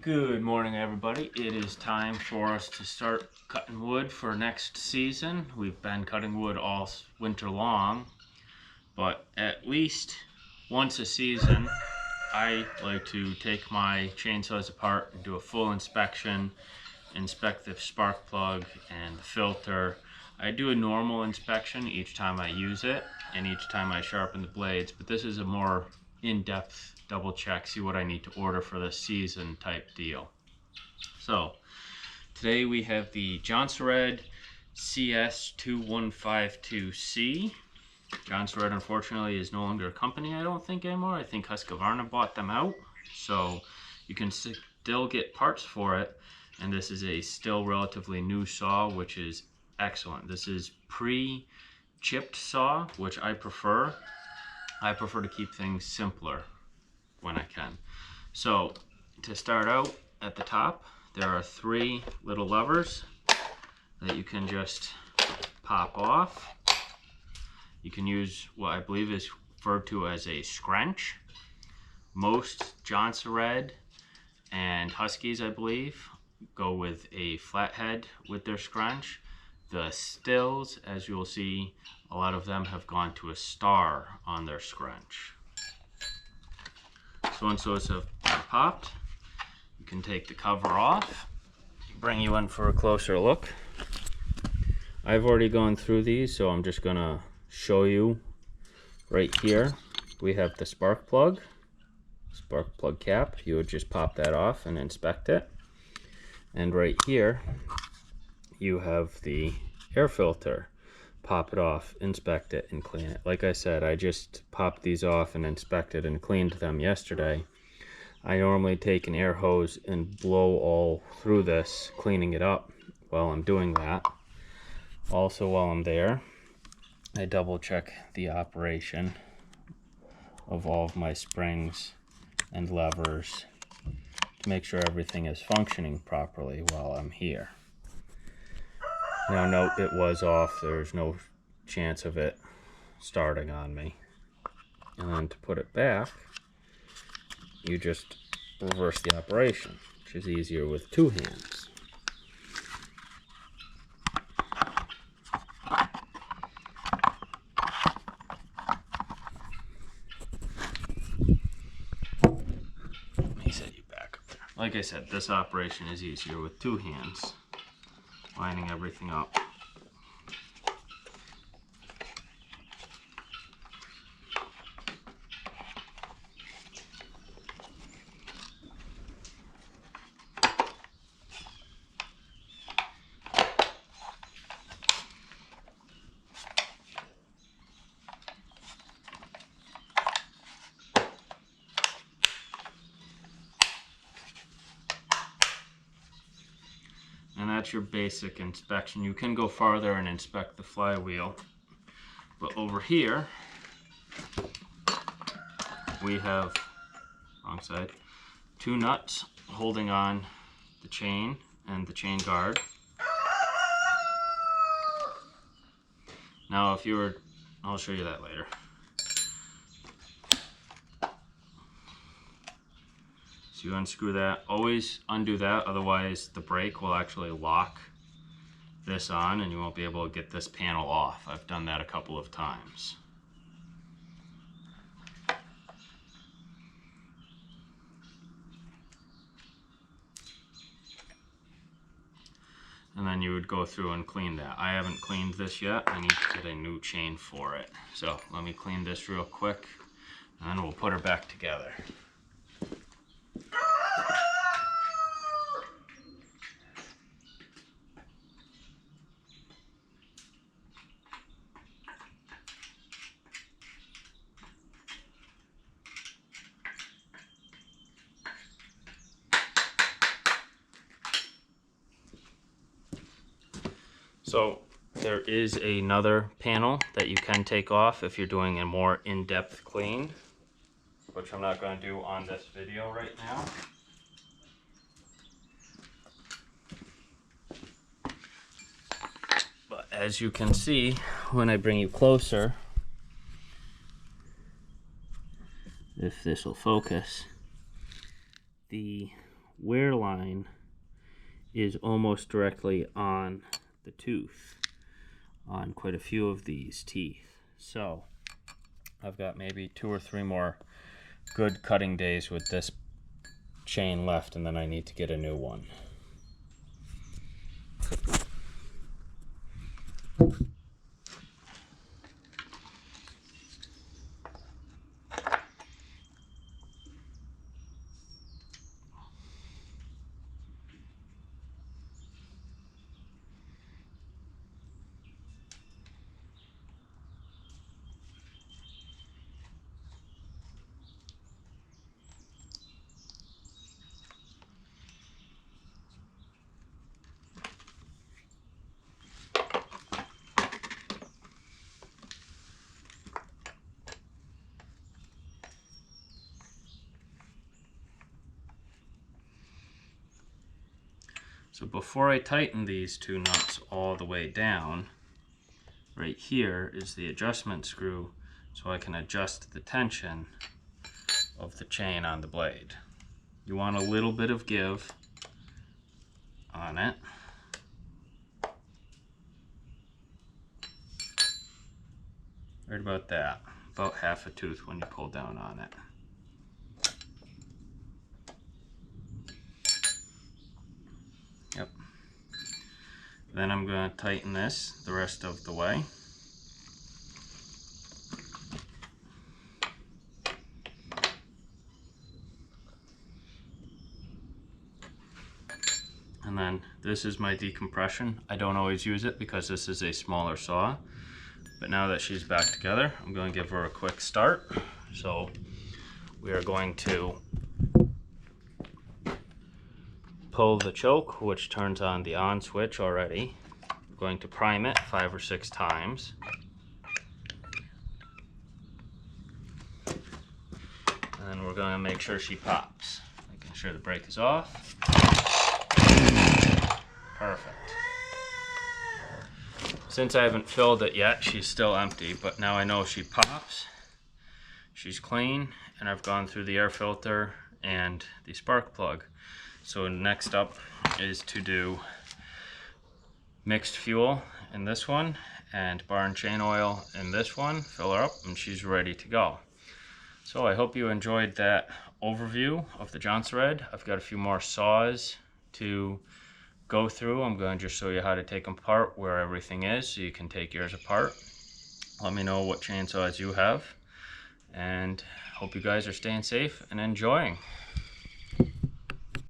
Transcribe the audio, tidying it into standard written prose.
Good morning, everybody. It is time for us to start cutting wood for next season. We've been cutting wood all winter long, but at least once a season I like to take my chainsaws apart and do a full inspection, inspect the spark plug and the filter. I do a normal inspection each time I use it and each time I sharpen the blades, but this is a more in-depth double check, see what I need to order for this season type deal. So today we have the Jonsered cs2152c. Jonsered unfortunately is no longer a company, I don't think, anymore. I think Husqvarna bought them out, so you can still get parts for it, and this is a still relatively new saw, which is excellent. This is pre-chipped saw, which I prefer. I prefer to keep things simpler when I can. So to start out, at the top there are three little levers that you can just pop off. You can use what I believe is referred to as a scrunch. Most Jonsered and Huskies, I believe, go with a flathead with their scrunch. The Stills, as you'll see, a lot of them have gone to a star on their scrunch. So once those have popped, you can take the cover off, bring you in for a closer look. I've already gone through these, so I'm just gonna show you right here. We have the spark plug cap. You would just pop that off and inspect it. And right here, you have the air filter. Pop it off, inspect it, and clean it. Like I said, I just popped these off and inspected and cleaned them yesterday. I normally take an air hose and blow all through this, cleaning it up while I'm doing that. Also, while I'm there, I double check the operation of all of my springs and levers to make sure everything is functioning properly while I'm here. Now note, it was off. There's no chance of it starting on me. And then to put it back, you just reverse the operation, which is easier with two hands. Let me set you back up there. Like I said, this operation is easier with two hands. Lining everything up. And that's your basic inspection. You can go farther and inspect the flywheel. But over here, we have, wrong side, two nuts holding on the chain and the chain guard. Now if you were, I'll show you that later. So you unscrew that, always undo that, otherwise the brake will actually lock this on and you won't be able to get this panel off. I've done that a couple of times. And then you would go through and clean that. I haven't cleaned this yet. I need to get a new chain for it. So let me clean this real quick and we'll put her back together. So there is another panel that you can take off if you're doing a more in-depth clean, which I'm not going to do on this video right now. But as you can see, when I bring you closer, if this will focus, the wear line is almost directly on the tooth on quite a few of these teeth. So I've got maybe 2 or 3 more good cutting days with this chain left, and then I need to get a new one. So before I tighten these 2 nuts all the way down, right here is the adjustment screw, so I can adjust the tension of the chain on the blade. You want a little bit of give on it. Right about that, about half a tooth when you pull down on it. Yep. Then I'm going to tighten this the rest of the way. And then this is my decompression. I don't always use it because this is a smaller saw. But now that she's back together, I'm going to give her a quick start. So we are going to pull the choke, which turns on the on switch already. I'm going to prime it 5 or 6 times. And then we're going to make sure she pops. Making sure the brake is off. Perfect. Since I haven't filled it yet, she's still empty, but now I know she pops. She's clean, and I've gone through the air filter and the spark plug. So next up is to do mixed fuel in this one and bar and chain oil in this one. Fill her up and she's ready to go. So I hope you enjoyed that overview of the Jonsered. I've got a few more saws to go through. I'm going to just show you how to take them apart, where everything is, so you can take yours apart. Let me know what chainsaws you have, and hope you guys are staying safe and enjoying.